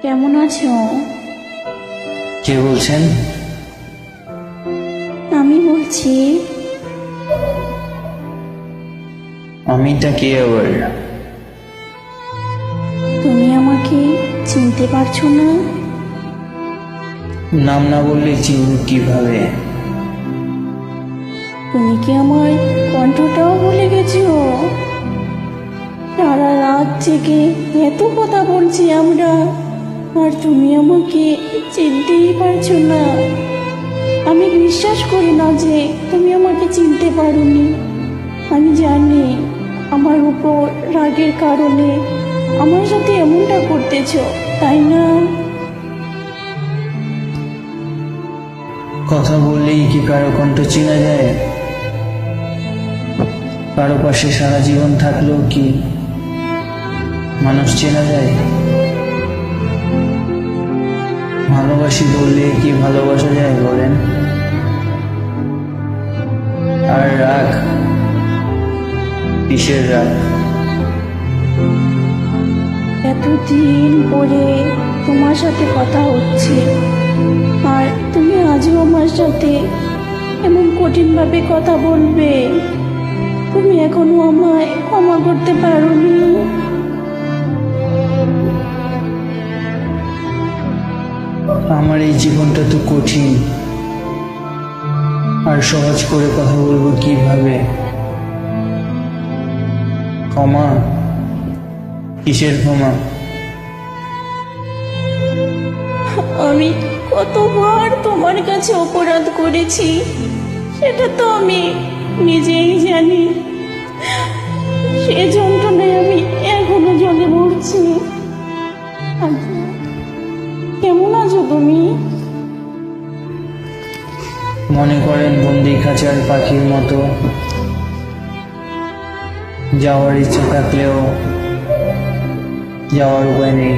কেমন আছো? কে বলছেন? আমি বলছি। আমিটা কে আবার? তুমি আমাকে চিনতে পারছো না? নাম না বললে চিনব কিভাবে? তুমি কি আমার কণ্ঠটাও ভুলে গেছো? সারা রাত জেগে এত কথা বলছি আমরা, আর তুমি আমাকে চিনতেই পারছো না। আমি বিশ্বাস করি না যে তুমি আমাকে চিনতে পারোনি। আমি জানি আমার উপর রাগের কারণে আমার সাথে এমনটা করতেছো, তাই না? কথা বললেই কি কারো কণ্ঠ চেনা যায়? কারো পাশে সারা জীবন থাকলেও কি মানুষ চেনা যায়? ভালোবাসি বললে কি ভালোবাসা যায় বলেন? আর রাগ, কিসের রাগ? এতদিন পরে তোমার সাথে কথা হচ্ছে, আর তুমি আজও আমার সাথে এমন কঠিনভাবে কথা বলবে? তুমি এখনো আমায় ক্ষমা করতে পারোনি? আমার এই জীবনটা তো কঠিন, আর সহজ করে কথা বলবো কিভাবে? ক্ষমা? কিসের ক্ষমা? আমি কতবার তোমার কাছে অপরাধ করেছি সেটা তো আমি নিজেই জানি। সে যন্ত্রণায় আমি এখনো জলে মরছি। আচ্ছা, কেমন আছো তুমি? মনে করেন বন্দি খাঁচার পাখির মতো, যাওয়ার ইচ্ছা থাকলেও যাওয়ার উপায় নেই।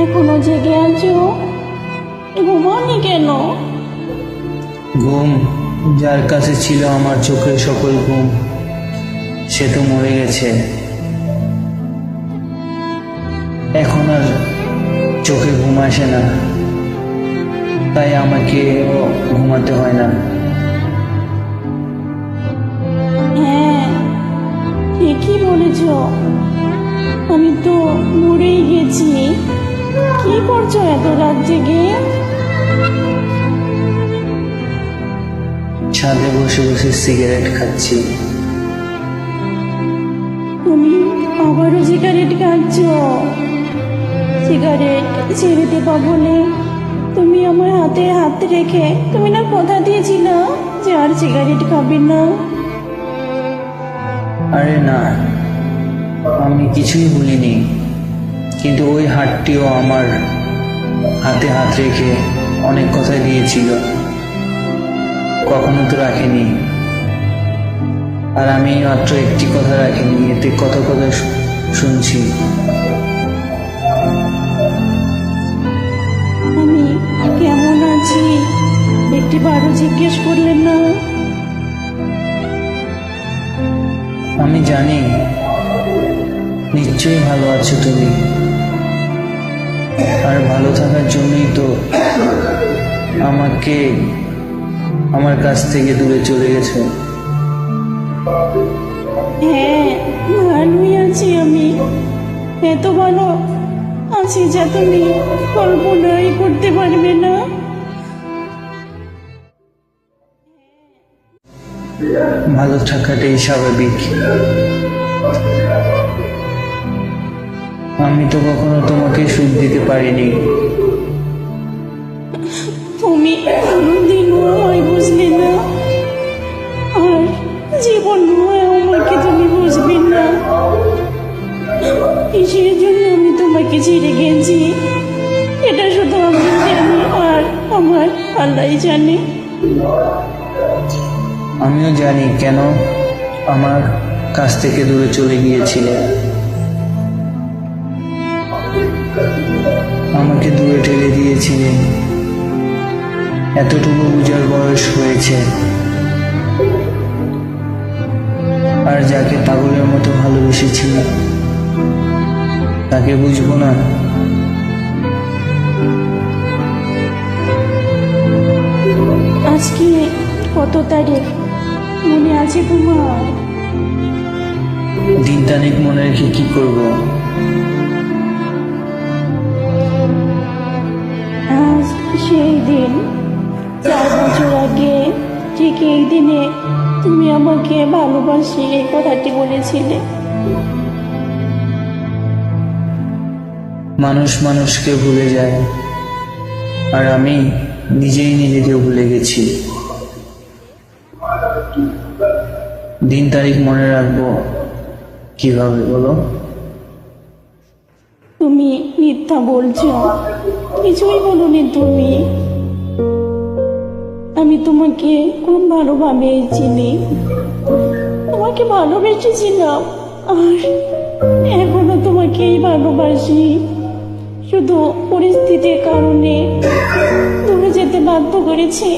এখনো জেগে আছো? ঘুমাওনি কেন? ঘুম যার কাছে ছিল আমার চোখের সকল ঘুম, সে তো মরে গেছে। এখন আর চোখে ঘুম আসে না, তাই আমাকে ঘুমাতে হয় না। হ্যাঁ, ঠিকই বলেছ, আমি তো মরেই গেছি। কি করছো এত রাত জেগে? ছাদে বসে বসে সিগারেট খাচ্ছি। তুমি আবারও সিগারেট খাচ্ছো? সিগারেট ছেড়ে দেবা বলে তুমি আমার হাতে হাত রেখে তুমি না কথা দিয়েছিলে যে আর সিগারেট খাবে না? আরে না, আমি কিছুই বলিনি, কিন্তু ওই হাতটিও আমার হাতে হাত রেখে অনেক কথা দিয়েছিল, কখনো তো রাখেনি। আর আমি মাত্র একটি কথা রাখিনি, এতে কত কথা শুনছি। আমি কেমন আছি একটিবারও জিজ্ঞেস করলেন না? আমি জানি নিশ্চয়ই ভালো আছো তুমি, আর ভালো থাকার জন্যই তো আমাকে আমার কাছ থেকে দূরে চলে গেছো। হ্যাঁ, ভালোই আছি আমি। এত ভালো আছি যা তুমি কল্পনাই করতে পারবে না। ভালো থাকাটাই স্বাভাবিক। আমি তো কখনো তোমাকে সুখ দিতে পারিনি। তুমি কোনোদিনও আমায় বুঝলে না, আর জীবন আমাকে তুমি বুঝবে না। কিসের জন্য আমি তোমাকে ছেড়ে গেছি এটা শুধু আমি জানি, আর আমার আল্লাহই জানে। আমিও জানি কেন আমার কাছ থেকে দূরে চলে গিয়েছিলে। আমাকে দূরে ঠেলে দিয়েছিলে। এতটুকু বুঝার বয়স হয়েছে, আর যাকে পাগলের মতো ভালোবেসেছিল তাকে বুঝবো না? আজকে কত তারিখ মনে আছে তোমার? দিন তারিখ মনে রেখে কি করব? আজ সেই দিন, 4 বছর আগে ঠিক এই দিনে তুমি আমাকে ভালোবাসি এই কথাটি বলেছিলে। মানুষ মানুষকে ভুলে যায়, আর আমি নিজেই নিজেকে ভুলে গেছি। দিন তারিখ মনে রাখবো কিভাবে বলো? তুমি মিথ্যা বলছো, কিছুই বলনি তুমি। আমি তোমাকে খুব ভালোবেসেছিলি, তোমাকে ভালোবেসেছিলাম, আর এখনো তোমাকেই ভালোবাসি। শুধু পরিস্থিতির কারণে দূরে যেতে বাধ্য করেছি।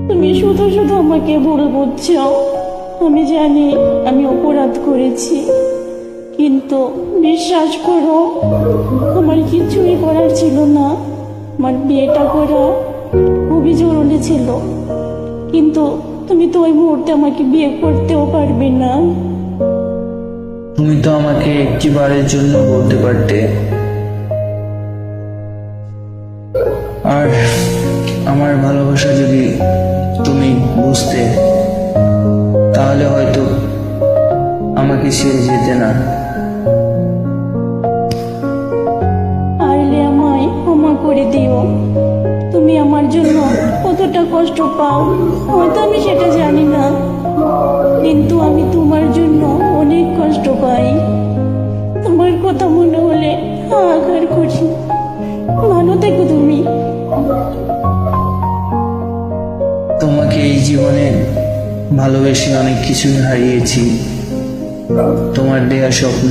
তুমি শুধু শুধু আমাকে ভুল বুঝছো। আমি জানি আমি অপরাধ করেছি, কিন্তু বিশ্বাস করো, আমার কিছুই করার ছিল না। আমার বিয়েটা করা খুবই জরুরি ছিল, কিন্তু তুমি তো ওই মুহূর্তে আমাকে বিয়ে করতেও পারবে না। তুমি তো আমাকে একটিবারের জন্য বলতে পারতে। আর আমার ভালোবাসা যদি তুমি বুঝতে, তাহলে হয়তো আমাকে ছেড়ে যেতে না। পারলে আমায় ক্ষমা করে দিও। তুমি আমার জন্য কতটা কষ্ট পাও হয়তো আমি সেটা জানি না, কিন্তু আমি তোমার জন্য অনেক কষ্ট পাই। তোমার কথা মনে হলে হাহাকার করি। ভালো থেকো তুমি। তোমাকে এই জীবনে ভালোবেসে অনেক কিছুই হারিয়েছি। তোমার দেয়া স্বপ্ন,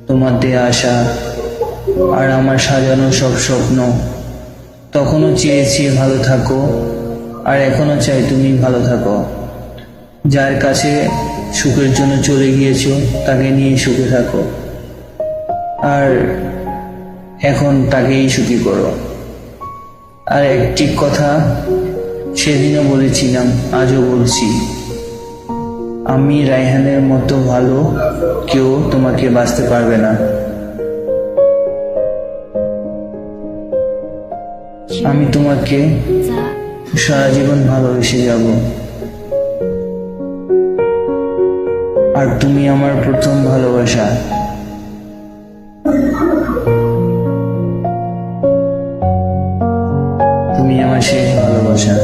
তোমার দেয়া আশা, আর আমার সাজানো সব স্বপ্ন। তখনও চেয়েছি ভালো থাকো, আর এখনো চাই তুমি ভালো থাকো। যার কাছে সুখের জন্য চলে গিয়েছো তাকে নিয়ে সুখে থাকো, আর এখন তাকেই সুখী করো। আর একটি কথা সেদিনও বলেছিলাম, আজও বলছি, আমি রায়হানের মতো ভালো কেউ তোমাকে বাঁচতে পারবে না। আমি তোমাকে সারা জীবন ভালোবেসে যাব, আর তুমি আমার প্রথম ভালোবাসা। তুমি আমার শেষ ভালোবাসা।